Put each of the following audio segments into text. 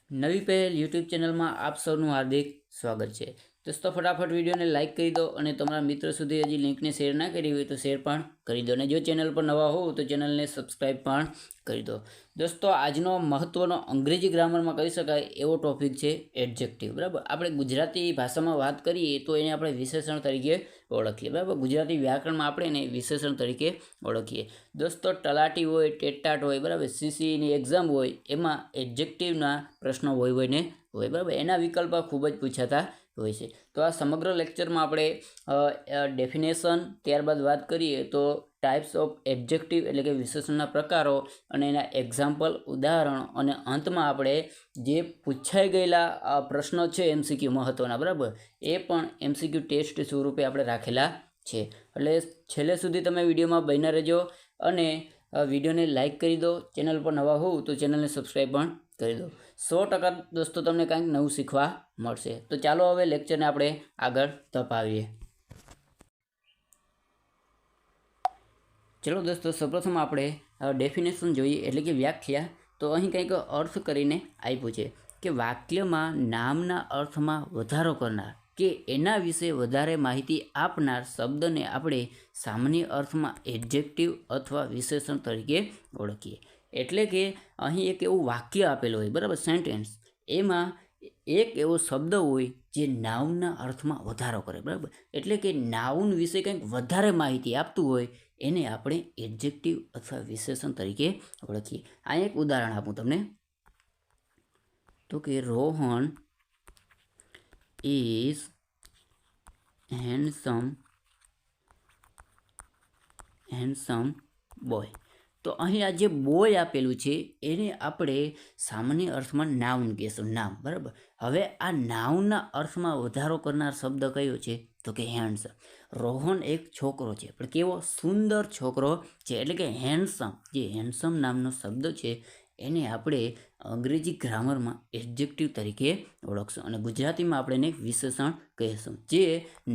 નવી પહેલ યુટ્યુબ ચેનલમાં આપ સૌનું હાર્દિક સ્વાગત છે। દોસ્તો ફટાફટ વિડીયોને લાઇક કરી દો અને તમારા મિત્રો સુધી હજી લિંકને શેર ના કરી હોય તો શેર પણ કરી દો અને જો ચેનલ પર નવા હોવ તો ચેનલને સબસ્ક્રાઈબ પણ કરી દો। દોસ્તો આજનો મહત્ત્વનો અંગ્રેજી ગ્રામરમાં કહી શકાય એવો ટોપિક છે એડજેક્ટિવ। બરાબર, આપણે ગુજરાતી ભાષામાં વાત કરીએ તો એને આપણે વિશેષણ તરીકે ઓળખીએ। બરાબર, ગુજરાતી વ્યાકરણમાં આપણે એને વિશેષણ તરીકે ઓળખીએ। દોસ્તો તલાટી હોય, ટેટાટ હોય, બરાબર, સીસીની એક્ઝામ હોય એમાં એડજેક્ટિવના પ્રશ્નો હોય ને હોય। બરાબર, એના વિકલ્પ ખૂબ જ પૂછાતા હોય છે। તો આ સમગ્ર લેક્ચરમાં આપણે ડેફિનેશન, ત્યારબાદ વાત કરીએ તો ટાઈપ્સ ઓફ એડજેક્ટિવ એટલે કે વિશેષણના પ્રકારો અને એના એક્ઝામ્પલ, ઉદાહરણ અને અંતમાં આપણે જે પૂછાઈ ગયેલા પ્રશ્નો છે એમસીક્યુ મહત્ત્વના, બરાબર, એ પણ એમસીક્યુ ટેસ્ટ સ્વરૂપે આપણે રાખેલા છે। એટલે છેલ્લે સુધી તમે વિડીયોમાં બન્યા રહેજો અને વિડીયોને લાઇક કરી દો। ચેનલ પર નવા હોવ તો ચેનલને સબસ્ક્રાઈબ પણ કરી દો। 100% દોસ્તો તમને કાંઈક નવું શીખવા મળશે। તો ચાલો હવે લેક્ચરને આપણે આગળ ધપાવીએ। ચલો દોસ્તો, સૌપ્રથમ આપણે ડેફિનેશન જોઈએ એટલે કે વ્યાખ્યા। તો અહીં કંઈક અર્થ કરીને આપ્યું છે કે વાક્યમાં નામના અર્થમાં વધારો કરનાર કે એના વિશે વધારે માહિતી આપનાર શબ્દને આપણે સામાન્ય અર્થમાં એડજેક્ટિવ અથવા વિશેષણ તરીકે ઓળખીએ। એટલે કે અહીં એક એવું વાક્ય આપેલું હોય, બરાબર, સેન્ટેન્સ, એમાં એક એવો શબ્દ હોય જે નાઉનના અર્થમાં વધારો કરે, બરાબર, એટલે કે નાઉન વિશે કંઈક વધારે માહિતી આપતું હોય એને આપણે એડજેક્ટિવ અથવા વિશેષણ તરીકે ઓળખીએ। આ એક ઉદાહરણ આપું તમને, તો કે રોહન ઇઝ હેન્ડસમ બોય। તો અહીં આ જે બોય આપેલું છે એને આપણે સામાન્ય અર્થમાં નાઉન કહેશું, નામ, બરાબર। હવે આ નાઉનના અર્થમાં વધારો કરનાર શબ્દ કયો છે તો કે હેન્ડસમ। રોહન એક છોકરો છે, પણ કેવો સુંદર છોકરો છે, એટલે કે હેન્ડસમ, જે હેન્ડસમ નામનો શબ્દ છે એને આપણે અંગ્રેજી ગ્રામરમાં એડજેક્ટિવ તરીકે ઓળખશું અને ગુજરાતીમાં આપણે એને વિશેષણ કહીશું, જે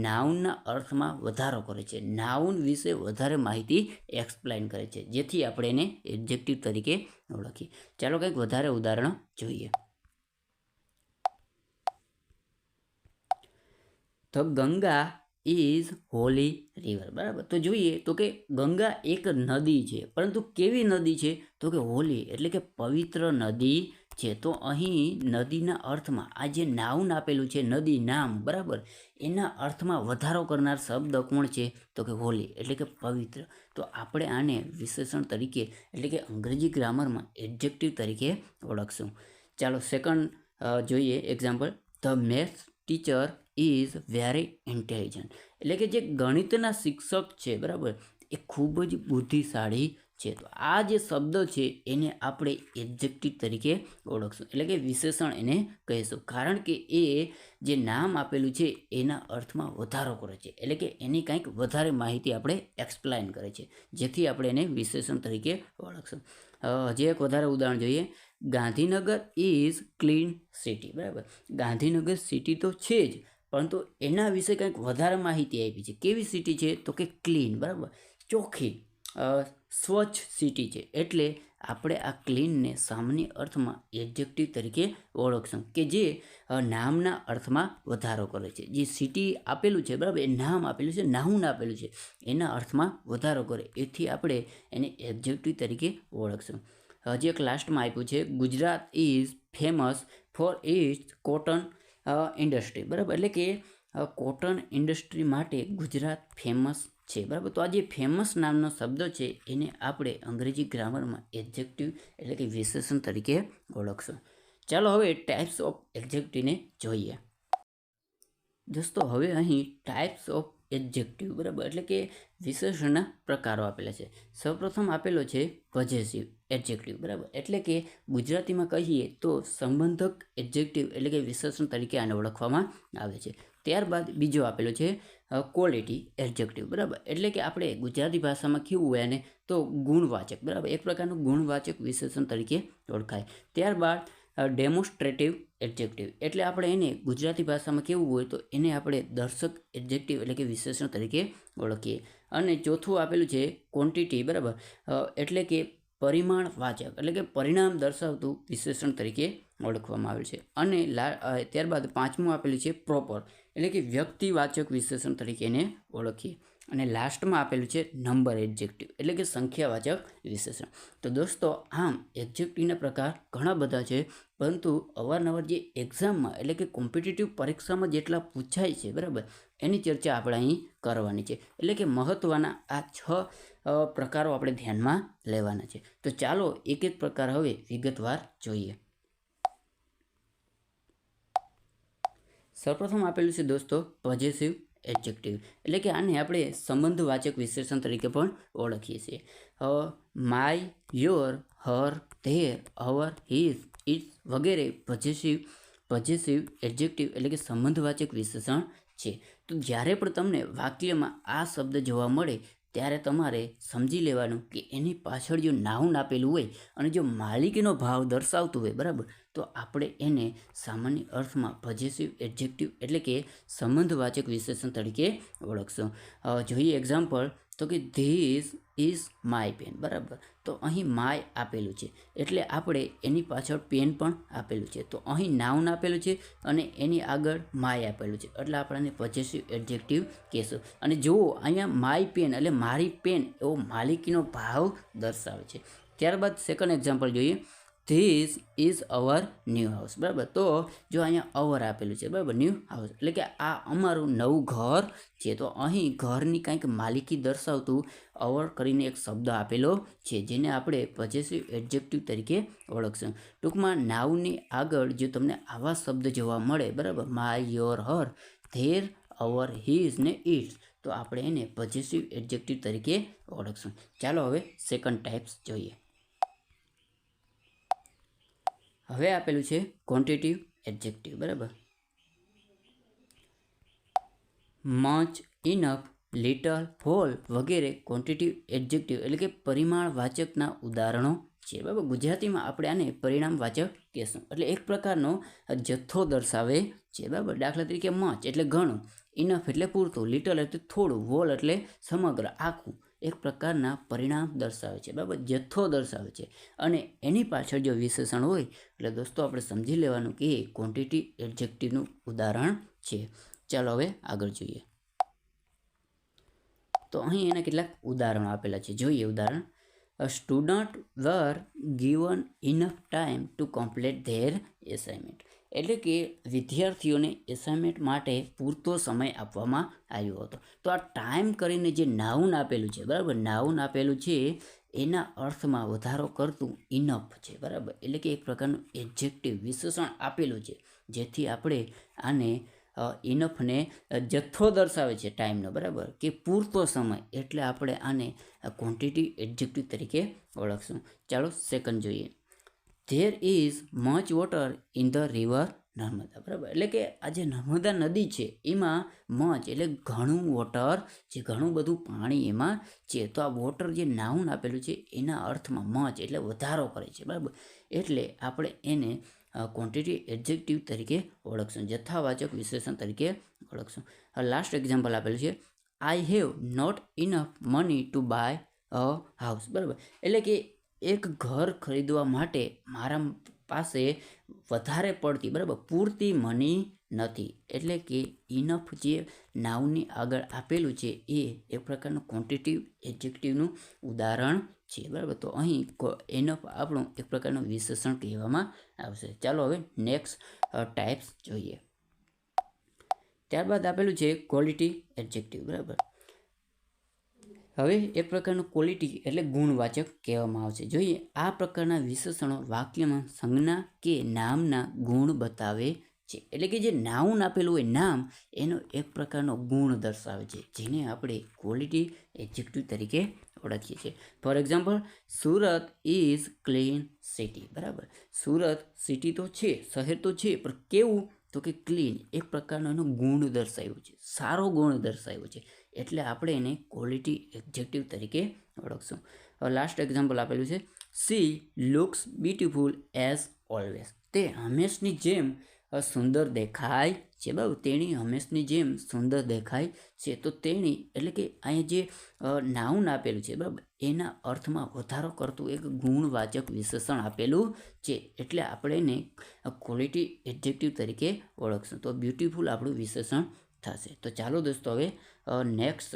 નાઉનના અર્થમાં વધારો કરે છે, નાઉન વિશે વધારે માહિતી એક્સપ્લેન કરે છે, જેથી આપણે એને એડજેક્ટિવ તરીકે ઓળખીએ। ચાલો કંઈક વધારે ઉદાહરણ જોઈએ। તો ગંગા ઇઝ હોલી રિવર, બરાબર। તો જોઈએ તો કે ગંગા એક નદી છે, પરંતુ કેવી નદી છે તો કે હોલી, એટલે કે પવિત્ર નદી છે। તો અહીં નદીના અર્થમાં આ જે નાઉન આપેલું છે નદી, નામ, બરાબર, એના અર્થમાં વધારો કરનાર શબ્દ કોણ છે તો કે હોલી, એટલે કે પવિત્ર। તો આપણે આને વિશેષણ તરીકે એટલે કે અંગ્રેજી ગ્રામરમાં એડજેક્ટિવ તરીકે ઓળખશું। ચાલો સેકન્ડ જોઈએ example, the maths teacher is very intelligent, એટલે કે જે ગણિતના શિક્ષક છે, બરાબર, એ ખૂબ જ બુદ્ધિશાળી છે। તો આ જે શબ્દ છે એને આપણે એડજેક્ટિવ તરીકે ઓળખશું, એટલે કે વિશેષણ એને કહીશું, કારણ કે એ જે નામ આપેલું છે એના અર્થમાં વધારો કરે છે, એટલે કે એની કંઈક વધારે માહિતી આપણે એક્સપ્લેન કરે છે, જેથી આપણે એને વિશેષણ તરીકે ઓળખશું। હજી એક વધારે ઉદાહરણ જોઈએ, ગાંધીનગર ઇઝ ક્લીન સિટી, બરાબર, ગાંધીનગર સિટી તો છે જ, પરંતુ એના વિશે કંઈક વધારે માહિતી આપી છે, કેવી સિટી છે તો કે ક્લીન, બરાબર, ચોખ્ખી, સ્વચ્છ સિટી છે, એટલે આપણે આ ક્લીનને સામાન્ય અર્થમાં એડજેક્ટિવ તરીકે ઓળખશું કે જે નામના અર્થમાં વધારો કરે છે, જે સિટી આપેલું છે, બરાબર, એ નામ આપેલું છે, નાઉન આપેલું છે, એના અર્થમાં વધારો કરે, એથી આપણે એને એડજેક્ટિવ તરીકે ઓળખશું। હજી એક લાસ્ટમાં આપ્યું છે, Gujarat is famous for its cotton industry, બરાબર, એટલે કે કોટન ઇન્ડસ્ટ્રી માટે ગુજરાત ફેમસ છે, બરાબર। તો આ જે ફેમસ નામનો શબ્દ છે એને આપણે અંગ્રેજી ગ્રામરમાં એડજેક્ટિવ એટલે કે વિશેષણ તરીકે ઓળખશું। ચાલો હવે ટાઈપ્સ ઓફ એડજેક્ટિવને જોઈએ। દોસ્તો હવે અહીં ટાઈપ્સ ઓફ એડજેક્ટિવ, બરાબર, એટલે કે વિશેષણના પ્રકારો આપેલા છે। સૌપ્રથમ આપેલો છે પોઝેસિવ એડજેક્ટિવ, બરાબર, એટલે કે ગુજરાતીમાં કહીએ તો સંબંધક એડજેક્ટિવ એટલે કે વિશેષણ તરીકે આને ઓળખવામાં આવે છે। ત્યારબાદ બીજો આપેલો છે ક્વોલિટી એડજેક્ટિવ, બરાબર, એટલે કે આપણે ગુજરાતી ભાષામાં કેવું હોય આને તો ગુણવાચક, બરાબર, એક પ્રકારનું ગુણવાચક વિશેષણ તરીકે ઓળખાય। ત્યારબાદ ડેમોન્સ્ટ્રેટિવ એડજેક્ટિવ, એટલે આપણે એને ગુજરાતી ભાષામાં કેવું હોય તો એને આપણે દર્શક એડજેક્ટિવ એટલે કે વિશેષણ તરીકે ઓળખીએ। અને ચોથું આપેલું છે ક્વોન્ટિટી, બરાબર, એટલે કે પરિમાણવાચક એટલે કે પરિણામ દર્શાવતું વિશેષણ તરીકે ઓળખવામાં આવેલ છે. અને ત્યારબાદ પાંચમું આપેલું છે પ્રોપર, એટલે કે વ્યક્તિવાચક વિશેષણ તરીકે એને ઓળખીએ. અને લાસ્ટમાં આપેલું છે નંબર એડજેક્ટિવ, એટલે કે સંખ્યાવાચક વિશેષણ. તો દોસ્તો આમ એડજેક્ટિવના પ્રકાર ઘણા બધા છે, પરંતુ અવારનવાર જે એક્ઝામમાં એટલે કે કોમ્પિટિટિવ પરીક્ષામાં જેટલા પૂછાય છે બરાબર, એની ચર્ચા આપણે અહીં કરવાની છે. એટલે કે મહત્ત્વના આ 6 પ્રકારો આપણે ધ્યાનમાં લેવાના છે. તો ચાલો એક એક પ્રકાર હવે વિગતવાર જોઈએ. સૌપ્રથમ આપેલું છે દોસ્તો પોઝેસિવ એડજેક્ટિવ, એટલે કે આને આપણે સંબંધવાચક વિશેષણ તરીકે પણ ઓળખીએ છીએ. My, your, her, their, our, his, its વગેરે પોઝેસિવ એડજેક્ટિવ એટલે કે સંબંધવાચક વિશેષણ છે. તો જ્યારે પણ તમને વાક્યમાં આ શબ્દ જોવા મળે ત્યારે તમારે સમજી લેવાનું કે એની પાછળ જો નાઉન આપેલું હોય અને જો માલિકીનો ભાવ દર્શાવતું હોય બરાબર, તો આપણે એને સામાન્ય અર્થમાં પોઝેસિવ એડજેક્ટિવ એટલે કે સંબંધવાચક વિશેષણ તરીકે ઓળખશું. જોઈએ એક્ઝામ્પલ, તો કે ધીસ ઇઝ માય પેન બરાબર. તો અહીં માય આપેલું છે એટલે આપણે એની પાછળ પેન પણ આપેલું છે. તો અહીં નાઉન આપેલું છે અને એની આગળ માય આપેલું છે એટલે આપણે પોઝેસિવ એડજેક્ટિવ કહેશું. અને જુઓ અહીંયા માય પેન એટલે મારી પેન એવો માલિકીનો ભાવ દર્શાવે છે. ત્યારબાદ સેકન્ડ એક્ઝામ્પલ જોઈએ, this is our new house બરાબર. તો જો અહીંયા અવર આપેલું છે બરાબર, ન્યૂ હાઉસ એટલે કે આ અમારું નવું ઘર છે. તો અહીં ઘરની કંઈક માલિકી દર્શાવતું અવર કરીને એક શબ્દ આપેલો છે, જેને આપણે પોઝેસિવ એડજેક્ટિવ તરીકે ઓળખશું. ટૂંકમાં નાઉનની આગળ જો તમને આવા શબ્દ જોવા મળે બરાબર, my, your, her, their, our, his ને ઇટ્સ, તો આપણે એને પોઝેસિવ એડજેક્ટિવ તરીકે ઓળખશું. ચાલો હવે સેકન્ડ ટાઈપ્સ જોઈએ. હવે આપેલું છે ક્વોન્ટિટિવ એડજેક્ટિવ બરાબર. મચ, ઇનફ, લિટલ, હોલ વગેરે ક્વોન્ટિટિવ એડજેક્ટિવ એટલે કે પરિમાણવાચકના ઉદાહરણો છે બરાબર. ગુજરાતીમાં આપણે આને પરિણામવાચક કહેશું. એટલે એક પ્રકારનો જથ્થો દર્શાવે છે બરાબર. દાખલા તરીકે મચ એટલે ઘણું, ઇનફ એટલે પૂરતું, લિટલ એટલે થોડું, હોલ એટલે સમગ્ર આખું. એક પ્રકારના પરિણામ દર્શાવે છે બરાબર, જથ્થો દર્શાવે છે. અને એની પાછળ જો વિશેષણ હોય એટલે દોસ્તો આપણે સમજી લેવાનું કે એ ક્વોન્ટિટી એડજેક્ટિવનું ઉદાહરણ છે. ચાલો હવે આગળ જોઈએ. તો અહીં એના કેટલાક ઉદાહરણો આપેલા છે, જોઈએ ઉદાહરણ. Student were given enough time to complete their assignment, એટલે કે વિદ્યાર્થીઓને એસાઇનમેન્ટ માટે પૂરતો સમય આપવામાં આવ્યો હતો. તો આ ટાઈમ કરીને જે નાઉન આપેલું છે બરાબર, નાઉન આપેલું છે એના અર્થમાં વધારો કરતું ઇનફ છે બરાબર. એટલે કે એક પ્રકારનું એડજેક્ટિવ વિશેષણ આપેલું છે, જેથી આપણે આને ઇનફને જથ્થો દર્શાવે છે ટાઈમનો બરાબર, કે પૂરતો સમય, એટલે આપણે આને ક્વોન્ટિટી એડજેક્ટિવ તરીકે ઓળખશું. ચાલો સેકન્ડ જોઈએ. There is much water in the river Narmada બરાબર. એટલે કે આ જે નર્મદા નદી છે એમાં મચ એટલે ઘણું વોટર છે, ઘણું બધું પાણી એમાં છે. તો આ વોટર જે નાઉન આપેલું છે એના અર્થમાં મચ એટલે વધારો કરે છે બરાબર, એટલે આપણે એને ક્વોન્ટિટી એડજેક્ટિવ તરીકે ઓળખશું, જથ્થાવાચક વિશેષણ તરીકે ઓળખશું. લાસ્ટ એક્ઝામ્પલ આપેલું છે, I have not enough money to buy a house બરાબર. એટલે કે એક ઘર ખરીદવા માટે મારા પાસે વધારે પડતી બરાબર પૂરતી મની નથી. એટલે કે ઇનફ જે નાઉનની આગળ આપેલું છે એ એક પ્રકારનું ક્વોન્ટિટિવ એડજેક્ટિવનું ઉદાહરણ છે બરાબર. તો અહીં ઇનફ આપણું એક પ્રકારનું વિશેષણ કહેવામાં આવશે. ચાલો હવે નેક્સ્ટ ટાઈપ્સ જોઈએ. ત્યારબાદ આપેલું છે ક્વોલિટી એડજેક્ટિવ બરાબર. હવે એક પ્રકારનું ક્વોલિટી એટલે ગુણવાચક કહેવામાં આવશે. જોઈએ આ પ્રકારના વિશેષણો વાક્યમાં સંજ્ઞા કે નામના ગુણ બતાવે છે. એટલે કે જે નાઉન આપેલું હોય નામ, એનો એક પ્રકારનો ગુણ દર્શાવે છે, જેને આપણે ક્વોલિટી એડજેક્ટિવ તરીકે ઓળખીએ છીએ. For example, Surat is clean city બરાબર. સુરત સિટી તો છે, શહેર તો છે, પણ કેવું, તો કે ક્લીન, એક પ્રકારનો એનો ગુણ દર્શાવ્યો છે, સારો ગુણ દર્શાવ્યો છે, એટલે આપણે એને ક્વોલિટી એડજેક્ટિવ તરીકે ઓળખશું. લાસ્ટ એક્ઝામ્પલ આપેલું છે, C looks beautiful as always, તે હંમેશની જેમ સુંદર દેખાય છે બરાબર. તેણી હંમેશની જેમ સુંદર દેખાય છે. તો તેણી એટલે કે અહીંયા જે નાઉન આપેલું છે બરાબર, એના અર્થમાં વધારો કરતું એક ગુણવાચક વિશેષણ આપેલું છે. એટલે આપણે એને ક્વોલિટી એડજેક્ટિવ તરીકે ઓળખશું. તો બ્યુટીફુલ આપણું વિશેષણ થશે. તો ચાલો દોસ્તો હવે નેક્સ્ટ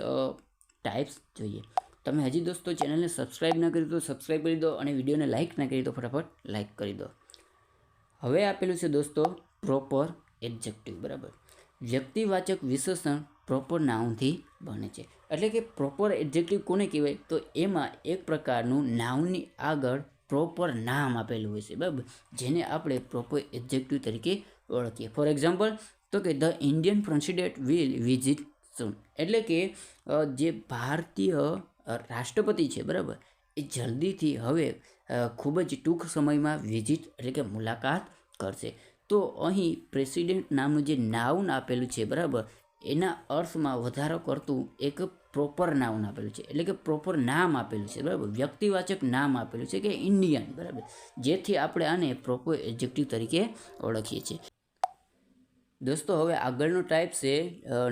ટાઈપ્સ જોઈએ. તમે હજી દોસ્તો ચેનલને સબસ્ક્રાઈબ ના કરી તો સબસ્ક્રાઈબ કરી દો, અને વિડીયોને લાઇક ના કરી તો ફટાફટ લાઇક કરી દો. હવે આપેલું છે દોસ્તો પ્રોપર એડજેક્ટિવ બરાબર. વ્યક્તિવાચક વિશેષણ પ્રોપર નાઉનથી બને છે. એટલે કે પ્રોપર એડજેક્ટિવ કોને કહેવાય? તો એમાં એક પ્રકારનું નાઉનની આગળ પ્રોપર નામ આપેલું હોય છે બરાબર, જેને આપણે પ્રોપર એડજેક્ટિવ તરીકે ઓળખીએ. ફોર એક્ઝામ્પલ, તો કે the Indian president will visit soon. એટલે કે જે ભારતીય રાષ્ટ્રપતિ છે બરાબર, એ જલ્દીથી હવે ખૂબ જ ટૂંક સમયમાં વિઝિટ એટલે કે મુલાકાત કરશે. તો અહીં પ્રેસિડેન્ટ નામનું જે નાઉન આપેલું છે બરાબર, એના અર્થમાં વધારો કરતું એક પ્રોપર નાઉન આપેલું છે. એટલે કે પ્રોપર નામ આપેલું છે બરાબર, વ્યક્તિવાચક નામ આપેલું છે કે ઇન્ડિયન બરાબર, જેથી આપણે આને પ્રોપર એડજેક્ટિવ તરીકે ઓળખીએ છીએ. દોસ્તો હવે આગળનો ટાઈપ છે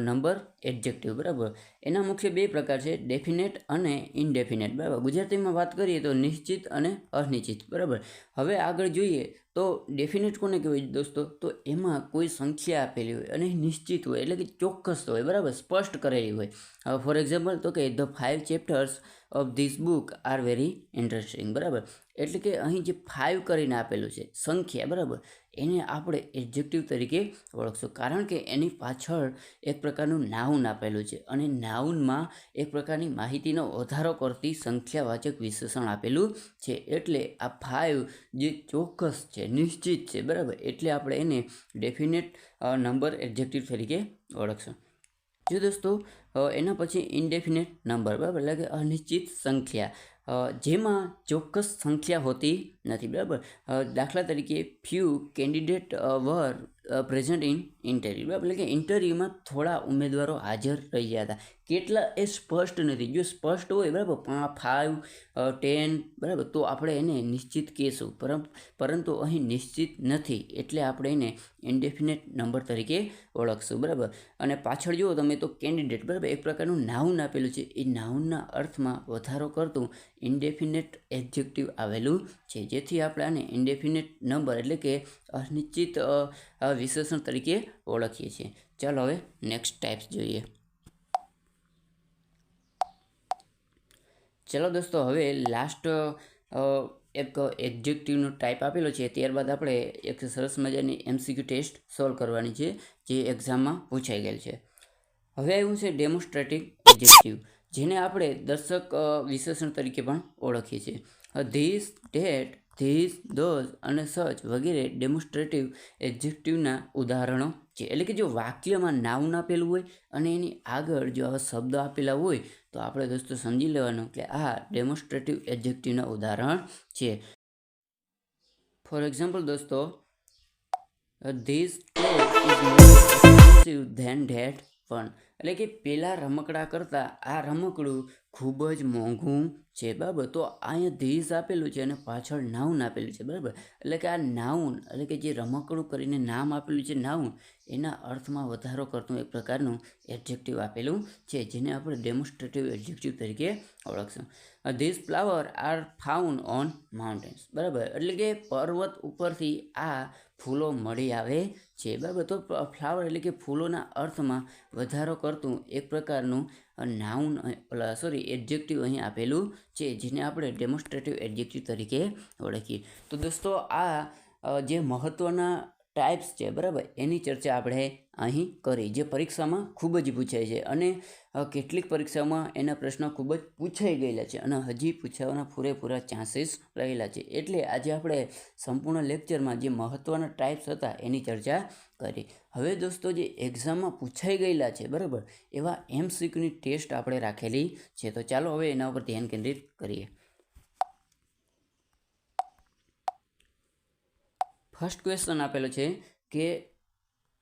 નંબર એડજેક્ટિવ બરાબર. એના મુખ્ય બે પ્રકાર છે, ડેફિનેટ અને ઇનડેફિનેટ બરાબર. ગુજરાતીમાં વાત કરીએ તો નિશ્ચિત અને અનિશ્ચિત બરાબર. હવે આગળ જોઈએ તો ડેફિનેટ કોને કહેવાય દોસ્તો? તો એમાં કોઈ સંખ્યા આપેલી હોય અને નિશ્ચિત હોય, એટલે કે ચોક્કસ હોય બરાબર, સ્પષ્ટ કરેલી હોય. ફોર એક્ઝામ્પલ, તો કે the 5 chapters of this book are very interesting બરાબર. એટલે કે અહીં જે 5 કરીને આપેલું છે સંખ્યા બરાબર, એને આપણે એડજેક્ટિવ તરીકે ઓળખશું, કારણ કે એની પાછળ એક પ્રકારનું નાઉન આપેલું છે, અને નાઉનમાં એક પ્રકારની માહિતીનો વધારો કરતી સંખ્યાવાચક વિશેષણ આપેલું છે. એટલે આ 5 જે ચોક્કસ છે, નિશ્ચિત છે બરાબર, એટલે આપણે એને ડેફિનેટ નંબર એડજેક્ટિવ તરીકે ઓળખશું. જો દોસ્તો એના પછી ઇનડેફિનેટ નંબર બરાબર, એટલે કે અનિશ્ચિત સંખ્યા, જેમાં ચોક્કસ સંખ્યા હોતી નથી બરાબર. દાખલા તરીકે few candidate were present in interview બરાબર, એટલે કે ઇન્ટરવ્યૂમાં થોડા ઉમેદવારો હાજર રહી ગયા હતા. કેટલા એ સ્પષ્ટ નથી. જો સ્પષ્ટ હોય બરાબર 5, 10 બરાબર, તો આપણે એને નિશ્ચિત કહેશું, પરંતુ અહીં નિશ્ચિત નથી, એટલે આપણે એને ઇનડેફિનેટ નંબર તરીકે ઓળખશું બરાબર. અને પાછળ જુઓ તમે તો કેન્ડિડેટ બરાબર, એક પ્રકારનું નાઉન આપેલું છે, એ નાઉનના અર્થમાં વધારો કરતું ઇનડેફિનેટ એડજેક્ટિવ આવેલું છે, જેથી આપણે આને ઇનડેફિનેટ નંબર એટલે કે અનિશ્ચિત વિશેષણ તરીકે ઓળખીએ છીએ. ચાલો હવે નેક્સ્ટ ટાઈપ્સ જોઈએ. ચલો દોસ્તો હવે લાસ્ટ એક એડજેક્ટિવનો ટાઈપ આપેલો છે, ત્યારબાદ આપણે એક સરસ મજાની MCQ ટેસ્ટ સોલ્વ કરવાની છે, જે એક્ઝામમાં પૂછાઈ ગયેલ છે. હવે આવ્યું છે ડેમોન્સ્ટ્રેટિવ એડજેક્ટિવ, જેને આપણે દર્શક વિશેષણ તરીકે પણ ઓળખીએ છીએ. ધીસ, ધેટ, ધીસ, ધોઝ અને સચ વગેરે ડેમોન્સ્ટ્રેટિવ એડજેક્ટિવના ઉદાહરણો છે. એટલે કે જો વાક્યમાં નાઉન આપેલું હોય અને એની આગળ જો આવા શબ્દ આપેલા હોય, તો આપણે દોસ્તો સમજી લેવાનું કે આ ડેમોન્સ્ટ્રેટિવ એડજેક્ટિવના ઉદાહરણ છે. ફોર એક્ઝામ્પલ દોસ્તો, this toy is more expensive than that one. એટલે કે પેલા રમકડા કરતાં આ રમકડું ખૂબ જ મોંઘું છે બરાબર. તો અહીંયા ધીસ આપેલું છે અને પાછળ નાઉન આપેલું છે બરાબર. એટલે કે આ નાઉન એટલે કે જે રમકડું કરીને નામ આપેલું છે નાઉન, એના અર્થમાં વધારો કરતું એક પ્રકારનું એડજેક્ટિવ આપેલું છે, જેને આપણે ડેમોન્સ્ટ્રેટિવ એડજેક્ટિવ તરીકે ઓળખશું. This flower are found on mountains બરાબર. એટલે કે પર્વત ઉપરથી આ ફૂલો મળી આવે છે બરાબર. તો ફ્લાવર એટલે કે ફૂલોના અર્થમાં વધારો કરતું એક પ્રકારનું નાઉન એડજેક્ટિવ અહીં આપેલું છે, જેને આપણે ડેમોન્સ્ટ્રેટિવ એડજેક્ટિવ તરીકે ઓળખીએ. તો દોસ્તો આ જે મહત્ત્વના ટાઈપ્સ છે બરાબર, એની ચર્ચા આપણે અહીં કરી, જે પરીક્ષામાં ખૂબ જ પૂછાય છે, અને કેટલીક પરીક્ષામાં એના પ્રશ્નો ખૂબ જ પૂછાઈ ગયેલા છે, અને હજી પૂછાવાના પૂરેપૂરા ચાન્સીસ રહેલા છે. એટલે આજે આપણે સંપૂર્ણ લેક્ચરમાં જે મહત્ત્વના ટાઈપ્સ હતા એની ચર્ચા કરી. હવે દોસ્તો જે એક્ઝામમાં પૂછાઈ ગયેલા છે બરાબર, એવા MCQની ટેસ્ટ આપણે રાખેલી છે. તો ચાલો હવે એના ઉપર ધ્યાન કેન્દ્રિત કરીએ. ફર્સ્ટ ક્વેશ્ચન આપેલો છે કે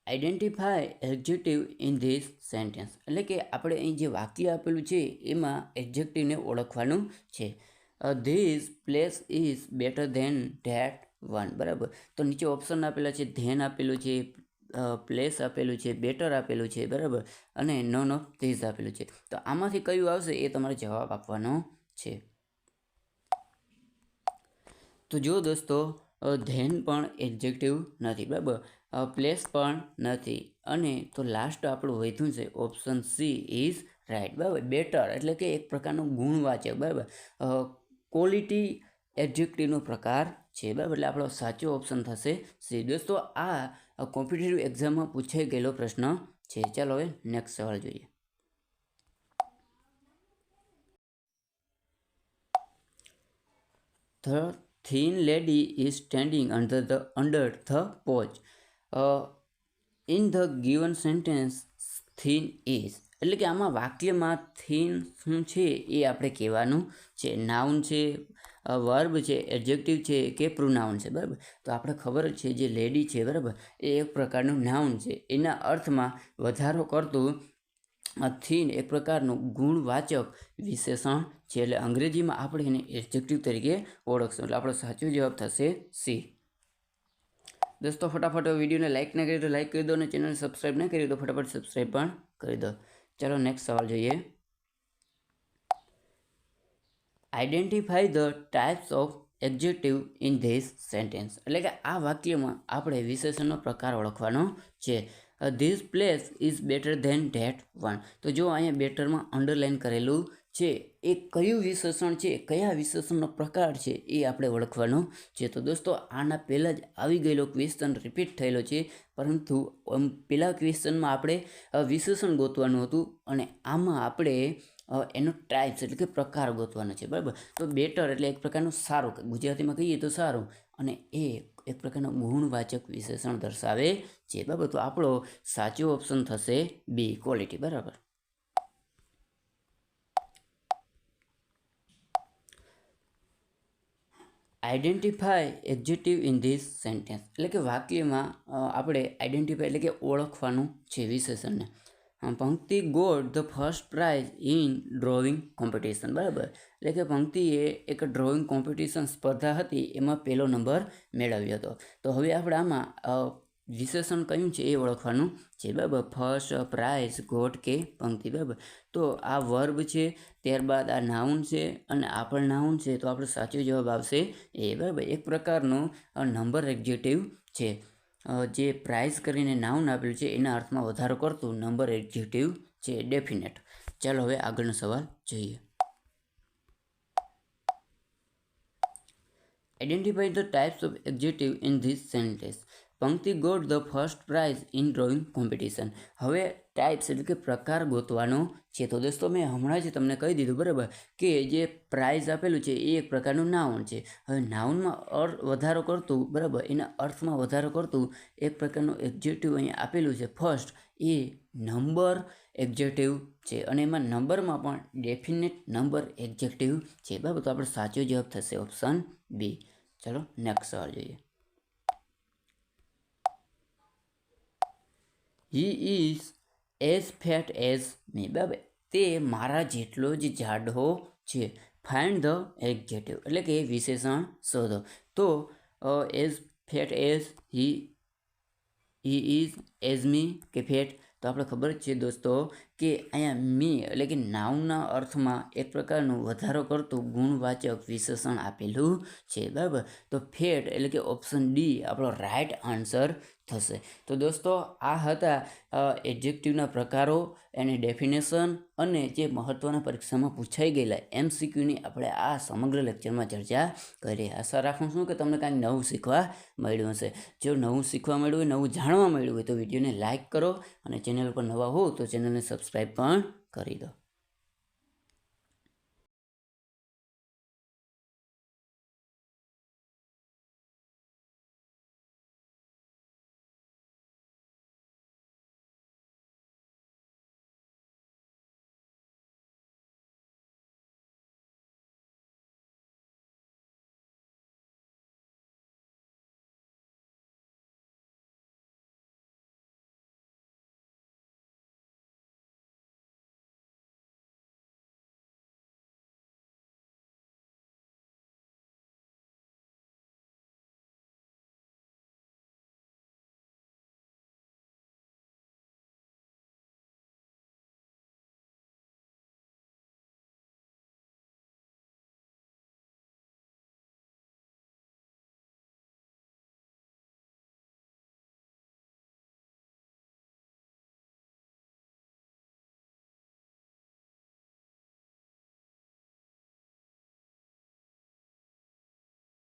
identify adjective in this sentence. એટલે કે આપણે અહીં જે વાક્ય આપેલું છે એમાં એડજેક્ટિવને ઓળખવાનું છે. This place is better than that one બરાબર. તો નીચે ઓપ્શન આપેલા છે, ધેન આપેલું છે, પ્લેસ આપેલું છે, બેટર આપેલું છે, બરાબર, અને નોન ઓફ ધીઝ આપેલું છે. તો આમાંથી કયું આવશે એ તમારે જવાબ આપવાનો છે. તો જો દોસ્તો ધેન પણ એડજેક્ટિવ નથી, બરાબર, પ્લેસ પણ નથી, અને તો લાસ્ટ આપણું વધ્યું છે ઓપ્શન સી ઇઝ રાઈટ, બરાબર. બેટર એટલે કે એક પ્રકારનું ગુણવાચક, બરાબર, ક્વોલિટી એડજેક્ટિવનો પ્રકાર છે, બરાબર. એટલે આપણો સાચો ઓપ્શન થશે સી. દોસ્તો આ કોમ્પિટિટિવ એક્ઝામમાં પૂછાઈ ગયેલો પ્રશ્ન છે. ચાલો હવે નેક્સ્ટ સવાલ જોઈએ. The thin lady is standing under the porch. In the given sentence, thin is એટલે કે આમાં વાક્યમાં થીન શું છે એ આપણે કહેવાનું છે. નાઉન છે, વર્બ છે, એડજેક્ટિવ છે કે પ્રુનાઉન છે, બરાબર. તો આપણે ખબર જ છે જે લેડી છે, બરાબર, એ એક પ્રકારનું નાઉન છે. એના અર્થમાં વધારો કરતું થીન એક પ્રકારનું ગુણવાચક વિશેષણ છે. એટલે અંગ્રેજીમાં આપણે એને એડજેક્ટિવ તરીકે ઓળખશું. એટલે આપણો સાચો જવાબ થશે સી. દોસ્તો ફટાફટ વિડીયોને લાઇક ના કરી તો લાઇક કરી દો, અને ચેનલ સબસ્ક્રાઈબ ના કરી તો ફટાફટ સબસ્ક્રાઈબ પણ કરી દો. ચાલો નેક્સ્ટ સવાલ જોઈએ. Identify the types of adjective in this sentence. એટલે કે આ વાક્યમાં આપણે વિશેષણનો પ્રકાર ઓળખવાનો છે. This place is better than that one. તો જો અહીંયા બેટરમાં અંડરલાઇન કરેલું છે એ કયું વિશેષણ છે, કયા વિશેષણનો પ્રકાર છે એ આપણે ઓળખવાનો છે. તો દોસ્તો આના પહેલાં જ આવી ગયેલો ક્વેશ્ચન રિપીટ થયેલો છે, પરંતુ પહેલાં ક્વેશ્ચનમાં આપણે વિશેષણ ગોતવાનું હતું, અને આમાં આપણે એનો ટાઈપ્સ એટલે કે પ્રકાર ગોતવાનો છે, બરાબર. તો બેટર એટલે એક પ્રકારનું સારું, ગુજરાતીમાં કહીએ તો સારું, અને એ એક પ્રકારનું ગુણવાચક વિશેષણ દર્શાવે છે, બરાબર. તો આપણો સાચો ઓપ્શન થશે બી, ક્વોલિટી, બરાબર. Identify adjective in this sentence એટલે કે વાક્યમાં આપણે આઈડેન્ટિફાય એટલે કે ઓળખવાનું છે વિશેષણને. Pankti got the first prize in drawing competition, બરાબર. એટલે કે પંક્તિએ એક ડ્રોઈંગ કોમ્પિટિશન સ્પર્ધા હતી એમાં પહેલો નંબર મેળવ્યો હતો. તો હવે આપણે આમાં વિશેષણ કયું છે એ ઓળખવાનું છે, બરાબર. ફર્સ્ટ, પ્રાઇઝ, ગોટ કે પંક્તિ, બરાબર. તો આ વર્બ છે, ત્યારબાદ આ નાઉન છે, અને આ પણ નાઉન છે. તો આપણો સાચો જવાબ આવશે એ, બરાબર. એક પ્રકારનું નંબર એડજેક્ટિવ છે. જે પ્રાઇઝ કરીને નાઉન આપેલું છે એના અર્થમાં વધારો કરતું નંબર એડજેક્ટિવ છે, ડેફિનેટ. ચાલો હવે આગળનો સવાલ જોઈએ. Identify the types of adjective in this sentence. Pankti got the first prize in drawing competition. હવે ટાઈપ્સ એટલે કે પ્રકાર ગોતવાનો છે. તો દોસ્તો મેં હમણાં જ તમને કહી દીધું, બરાબર, કે જે પ્રાઇઝ આપેલું છે એ એક પ્રકારનું નાઉન છે. હવે નાઉનમાં વધારો કરતું, બરાબર, એના અર્થમાં વધારો કરતું એક પ્રકારનું એડજેક્ટિવ અહીંયા આપેલું છે ફર્સ્ટ, એ નંબર એડજેક્ટિવ છે, અને એમાં નંબરમાં પણ ડેફિનેટ નંબર એડજેક્ટિવ છે, બરાબર. તો આપણો સાચો જવાબ થશે ઓપ્શન બી. ચલો નેક્સ્ટ સવાલ જોઈએ. He is as fat as me, બરાબર. તે મારા જેટલો જ જાડો છે. ફાઇન્ડ ધ એડજેક્ટિવ એટલે કે વિશેષણ શોધો. તો as fat as he is as me કે ફેટ. તો આપણે ખબર જ છે દોસ્તો કે અહીંયા મી એટલે કે નાઉનના અર્થમાં એક પ્રકારનું વધારો કરતું ગુણવાચક વિશેષણ આપેલું છે, બરાબર. તો ફેટ એટલે કે ઓપ્શન ડી આપણો રાઈટ આન્સર થશે. તો દોસ્તો આ હતા એડજેક્ટિવના પ્રકારો, એની ડેફિનેશન, અને જે મહત્ત્વના પરીક્ષામાં પૂછાઈ ગયેલા MCQની આપણે આ સમગ્ર લેક્ચરમાં ચર્ચા કરી. આશા રાખું છું કે તમને કાંઈક નવું શીખવા મળ્યું હશે. જો નવું શીખવા મળ્યું હોય, નવું જાણવા મળ્યું હોય તો વિડીયોને લાઇક કરો, અને ચેનલ પર નવા હો તો ચેનલને સબસ્ક્રાઈબ પણ કરી દો.